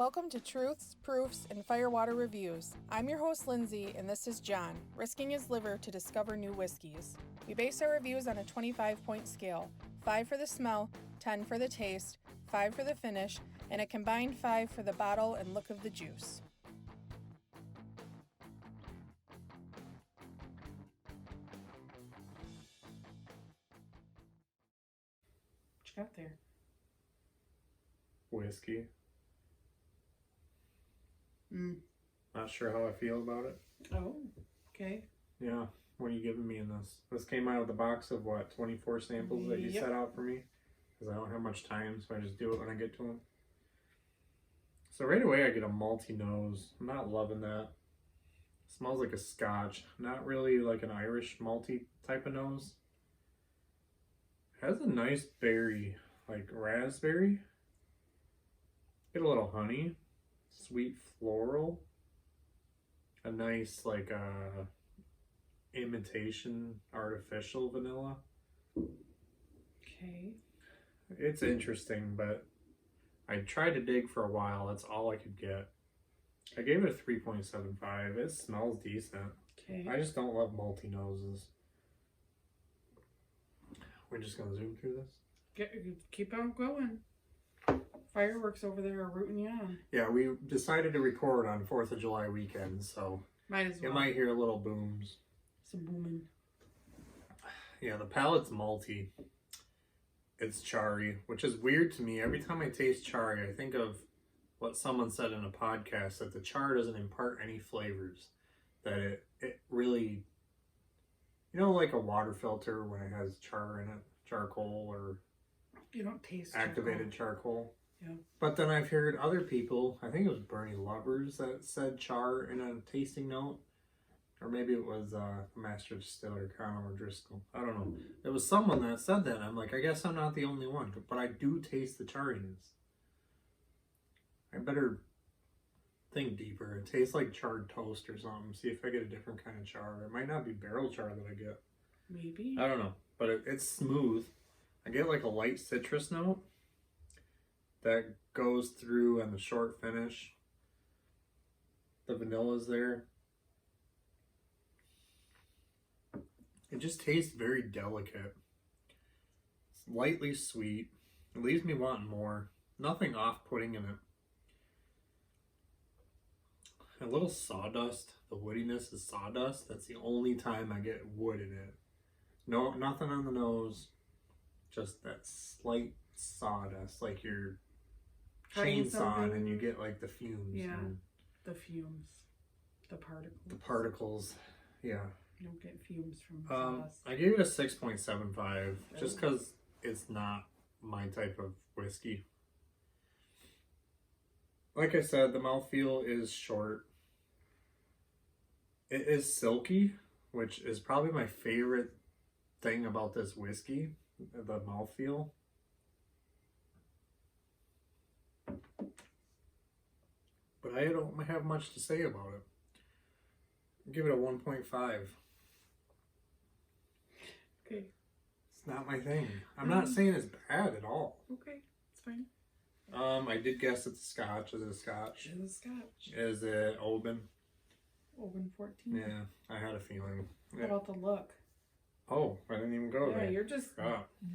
Welcome to Truths, Proofs, and Firewater Reviews. I'm your host, Lindsey, and this is John, risking his liver to discover new whiskeys. We base our reviews on a 25-point scale, 5 for the smell, 10 for the taste, 5 for the finish, and a combined 5 for the bottle and look of the juice. What you got there? Whiskey. Not sure how I feel about it. Oh, okay. Yeah, what are you giving me in this? This came out of the box of what, 24 samples that you set out for me? Because I don't have much time, so I just do it when I get to them. So right away I get a malty nose. I'm not loving that. It smells like a scotch. Not really like an Irish malty type of nose. It has a nice berry, like raspberry. Get a little honey. Sweet floral. A nice like imitation artificial vanilla. Okay. It's interesting, but I tried to dig for a while. That's all I could get. I gave it a 3.75. It smells decent. Okay. I just don't love malty noses. We're just gonna zoom through this. Keep on going. Fireworks over there are rooting you on. Yeah, we decided to record on 4th of July weekend, so might as well. you might hear little booms. Some booming. Yeah, the palate's malty. It's charry, which is weird to me. Every time I taste charry, I think of what someone said in a podcast, that the char doesn't impart any flavors. That it really, you know, like a water filter when it has char in it, charcoal or you don't taste activated charcoal. Yeah. But then I've heard other people, I think it was Bernie Lovers, that said char in a tasting note. Or maybe it was Master Distiller, Conor O'Driscoll. I don't know. There was someone that said that. I'm like, I guess I'm not the only one. But I do taste the charriness. I better think deeper. It tastes like charred toast or something. See if I get a different kind of char. It might not be barrel char that I get. Maybe. I don't know. But it's smooth. I get like a light citrus note that goes through on the short finish. The vanilla's there. It just tastes very delicate. It's lightly sweet. It leaves me wanting more. Nothing off-putting in it. A little sawdust. The woodiness is sawdust. That's the only time I get wood in it. No, nothing on the nose. Just that slight sawdust, like you're chainsawing and you get like the fumes. Yeah, the fumes. The particles. The particles, yeah. You don't get fumes from sawdust. I gave it a 6.75 just because it's not my type of whiskey. Like I said, the mouthfeel is short. It is silky, which is probably my favorite thing about this whiskey, the mouthfeel. But I don't have much to say about it. I'll give it a 1.5. Okay. It's not my thing. I'm not saying it's bad at all. Okay, it's fine. I did guess it's a scotch. Is it a scotch? It is a scotch. Is it Oban? Oban 14. Yeah, I had a feeling. What about the look? Oh, I didn't even go there. Yeah, you're just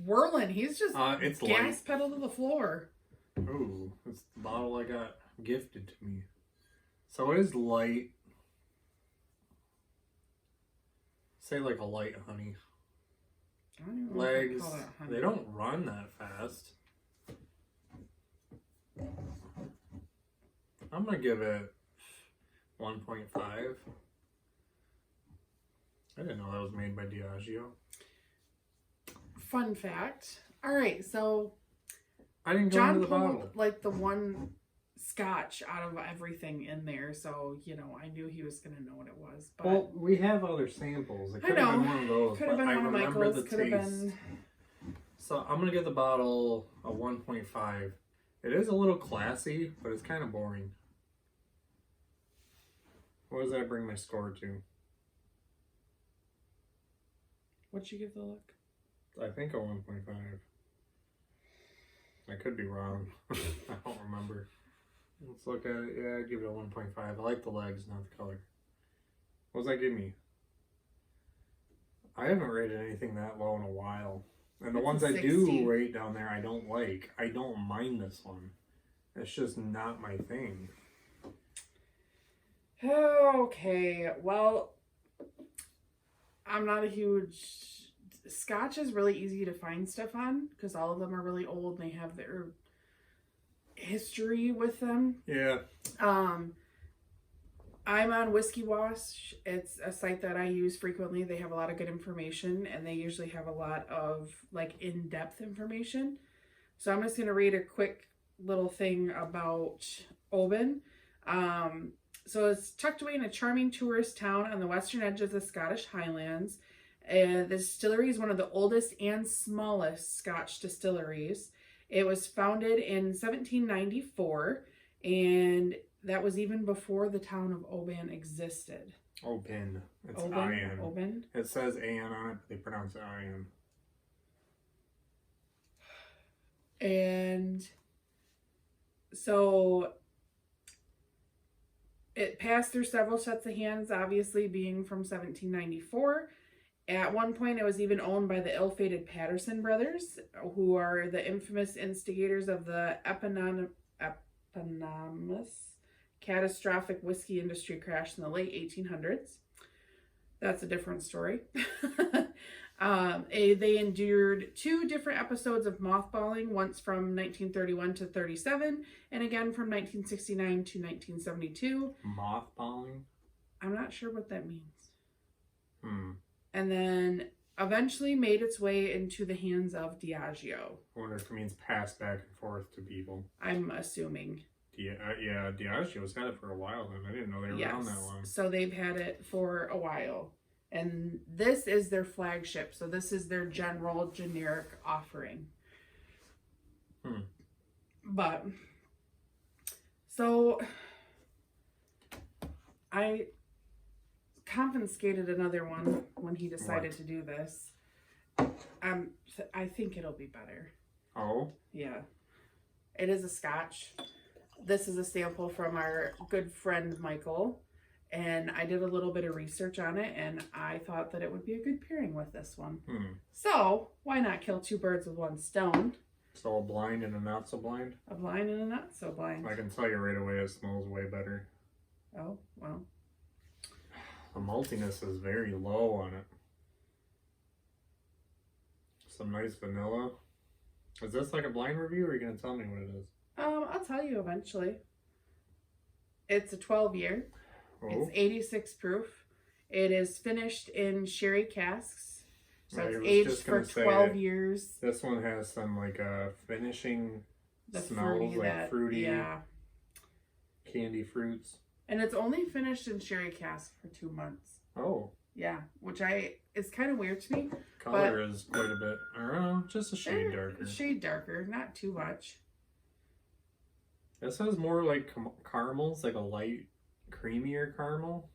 whirling. He's just it's gas light. pedal to the floor. Ooh, it's the bottle I got gifted to me. So it is light. Say like a light honey. I don't even know Legs, if I call that honey. they don't run that fast. I'm going to give it 1.5. I didn't know that was made by Diageo. Fun fact. All right, so I didn't go John into the pulled bottle. like the one scotch out of everything in there, so you know I knew he was gonna know what it was. But Well, we have other samples. It could have been one of those. Could have been I one of remember Michael's. the Could have taste. been. So I'm gonna give the bottle a 1.5. It is a little classy, but it's kind of boring. What does that bring my score to? What'd you give the look? I think a 1.5. I could be wrong. I don't remember. Let's look at it. Yeah, I'd give it a 1.5. I like the legs, not the color. What does that give me? I haven't rated anything that low in a while. And the ones I do rate down there, I don't like. I don't mind this one. It's just not my thing. Okay, well, I'm not a huge... Scotch is really easy to find stuff on because all of them are really old and they have their history with them. Yeah. I'm on Whiskey Wash. It's a site that I use frequently. They have a lot of good information and they usually have a lot of like in-depth information. So I'm just going to read a quick little thing about Oban. So it's tucked away in a charming tourist town on the western edge of the Scottish Highlands. The distillery is one of the oldest and smallest Scotch distilleries. It was founded in 1794 and that was even before the town of Oban existed. Oban. It's Oban? I-N. Oban? It says A-N on it, but they pronounce it I-N. And so it passed through several sets of hands, obviously being from 1794. At one point, it was even owned by the ill-fated Patterson brothers, who are the infamous instigators of the eponymous catastrophic whiskey industry crash in the late 1800s. That's a different story. They endured 2 different episodes of mothballing, once from 1931 to 37, and again from 1969 to 1972. Mothballing? I'm not sure what that means. And then eventually made its way into the hands of Diageo. I wonder if it means passed back and forth to people. I'm assuming. Yeah, Diageo's had it for a while then. I didn't know they were around that long. So they've had it for a while. And this is their flagship. So this is their general generic offering. But, so I confiscated another one when he decided to do this. I think it'll be better. Oh? Yeah. It is a Scotch. This is a sample from our good friend Michael. And I did a little bit of research on it, and I thought that it would be a good pairing with this one. So, why not kill 2 birds with 1 stone? So a blind and a not so blind? A blind and a not so blind. I can tell you right away it smells way better. Oh, well. The maltiness is very low on it. Some nice vanilla. Is this like a blind review, or are you going to tell me what it is? I'll tell you eventually. It's a 12-year. Oh. It's 86 proof. It is finished in sherry casks. So it's aged for 12 years. This one has some like finishing smells, like fruity, candy fruits. And it's only finished in sherry cask for 2 months. Oh. Yeah, which is kind of weird to me. Color is quite a bit, just a shade darker. A shade darker, not too much. This has more like caramels, like a light, creamier caramel.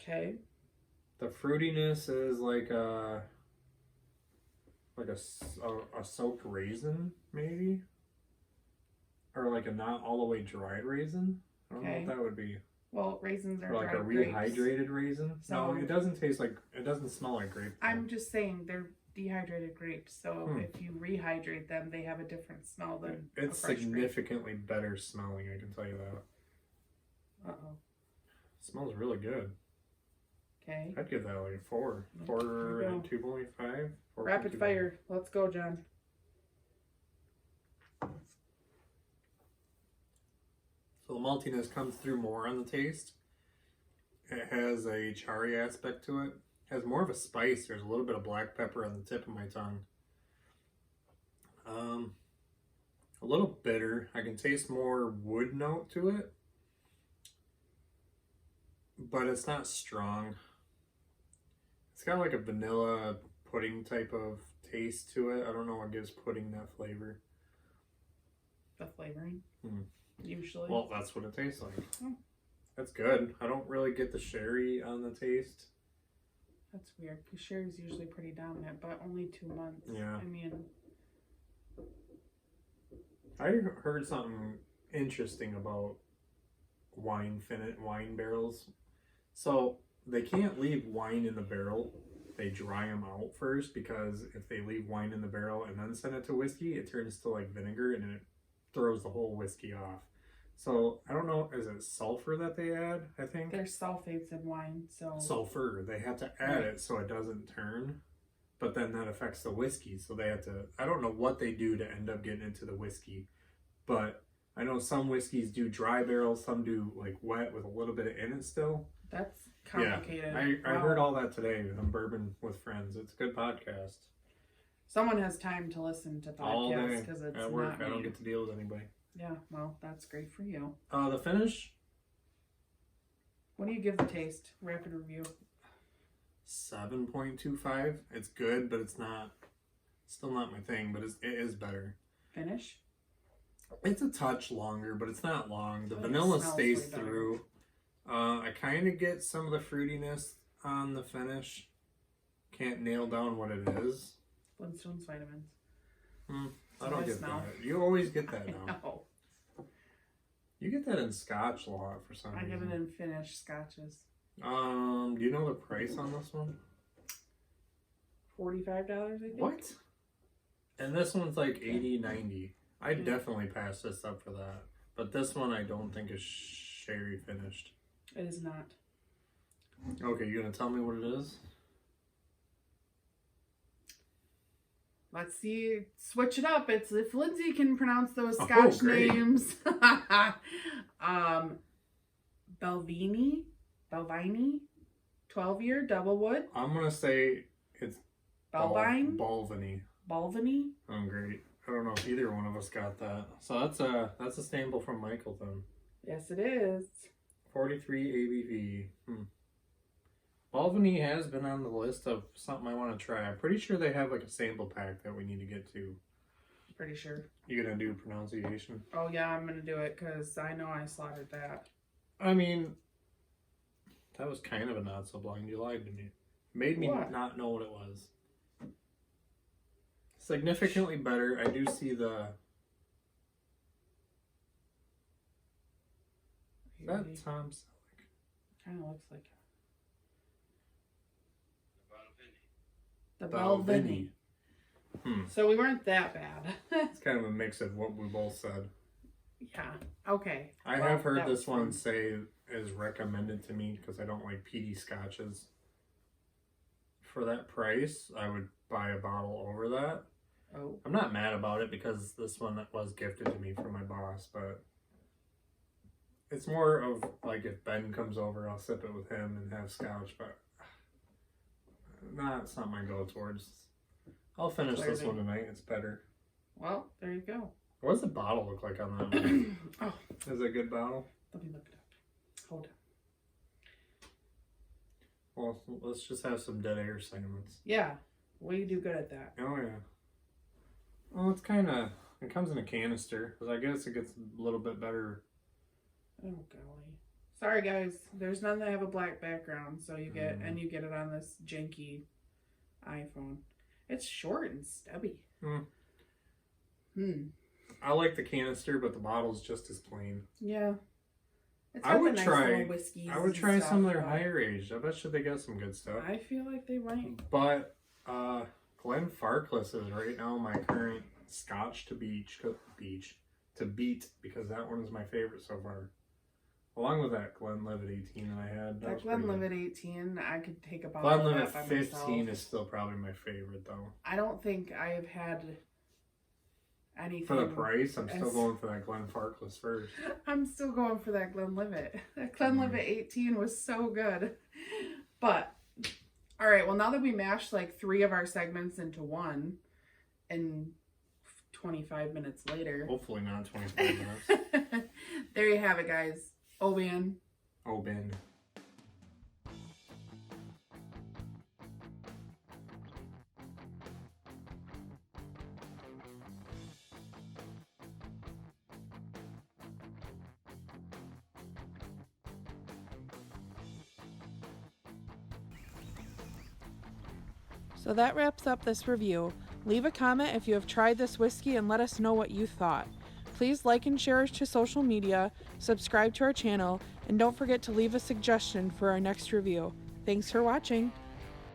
Okay. The fruitiness is like a soaked raisin, maybe, or like a not all the way dried raisin. I don't know what that would be. Well, raisins are or like a rehydrated raisin. So no, it doesn't taste like. It doesn't smell like grape. I'm just saying they're dehydrated grapes. So if you rehydrate them, they have a different smell than. It's significantly better smelling. I can tell you that. It smells really good. Okay. I'd give that like a 4. 4 and 2.5. Rapid fire. Let's go, John. So the maltiness comes through more on the taste. It has a charry aspect to it. It has more of a spice. There's a little bit of black pepper on the tip of my tongue. A little bitter. I can taste more wood note to it. But it's not strong. It's got like a vanilla pudding type of taste to it. I don't know what gives pudding that flavor. The flavoring? Usually. Well, that's what it tastes like. That's good. I don't really get the sherry on the taste. That's weird, because sherry's usually pretty dominant, but only 2 months. Yeah. I mean... I heard something interesting about wine barrels. So they can't leave wine in the barrel. They dry them out first, because if they leave wine in the barrel and then send it to whiskey, it turns to like vinegar and it throws the whole whiskey off. So I don't know, is it sulfur that they add? I think There's sulfates in wine, so sulfur. They have to add it so it doesn't turn, but then that affects the whiskey. So they have to. I don't know what they do to end up getting into the whiskey, but I know some whiskeys do dry barrels, some do like wet with a little bit in it still. That's complicated. Yeah, I heard all that today on Bourbon with Friends. It's a good podcast. Someone has time to listen to podcasts because it's at work. not me. I don't get to deal with anybody. Yeah, well, that's great for you. The finish. What do you give the taste? Rapid review. 7.25. It's good, but it's not. Still not my thing, but it is better. Finish. It's a touch longer, but it's not long. The It vanilla smells stays way better. through. I kind of get some of the fruitiness on the finish. Can't nail down what it is. Flintstones vitamins. I don't get smell. that. You always get that now. No, You get that in Scotch a lot for some I reason. get it in Finnish scotches. Do you know the price on this one? $45, I think. What? And this one's like 80, 90. I'd definitely pass this up for that. But this one I don't think is sherry finished. It is not. Okay, you gonna tell me what it is? Let's see. Switch it up. It's if Lindsey can pronounce those Scotch great. names. Balvenie, 12-year DoubleWood. I'm gonna say it's Balvenie. Balvenie. Balvenie. Oh, great. I don't know if either one of us got that. So that's a sample from Michael then. Yes, it is. 43 ABV. Balvenie has been on the list of something I want to try. I'm pretty sure they have like a sample pack that we need to get to. Pretty sure. You gonna do pronunciation? Oh yeah, I'm gonna do it because I know I slaughtered that. I mean, that was kind of a not so blind. You lied to me. Made me What? not know what it was. Significantly better. I do see the. Is that Tom Selleck? Kind of looks like the Balvenie. Balvenie. So we weren't that bad. It's kind of a mix of what we both said. Yeah. Okay. I Well, have heard that this was one fun. say is recommended to me because I don't like peaty scotches. For that price, I would buy a bottle over that. Oh. I'm not mad about it because this one was gifted to me from my boss, but it's more of like if Ben comes over, I'll sip it with him and have scotch, but not something I go towards. I'll finish this one tonight. It's better. Well, there you go. What does the bottle look like on that one? Oh, Is it a good bottle? let me look it up. Hold on. Well, let's just have some dead air segments. Yeah, we do good at that. Oh, yeah. Well, it's kind of... It comes in a canister, but I guess it gets a little bit better. Oh golly. Sorry guys, there's none that have a black background, so you get and you get it on this janky iPhone. It's short and stubby. I like the canister, but the bottle's just as plain. Yeah. It's I got the would nice try. little whiskeys I would and try stuff, some of their but higher aged. I bet you they got some good stuff. I feel like they might. But Glen Farkless is right now my current Scotch to beat because that one is my favorite so far. Along with that Glenlivet 18 that I had. That Glenlivet 18, I could take a bottle Glenlivet of that by 15 myself. is still probably my favorite though. I don't think I've had anything. For the price, I'm still as- going for that Glen Farkless first. I'm still going for that Glenlivet. That Glenlivet 18 was so good. But, all right, well, now that we mashed like 3 of our segments into one, and 25 minutes later. Hopefully not 25 minutes. There you have it, guys. Oban. Oban. So that wraps up this review. Leave a comment if you have tried this whiskey and let us know what you thought. Please like and share us to social media, subscribe to our channel, and don't forget to leave a suggestion for our next review. Thanks for watching.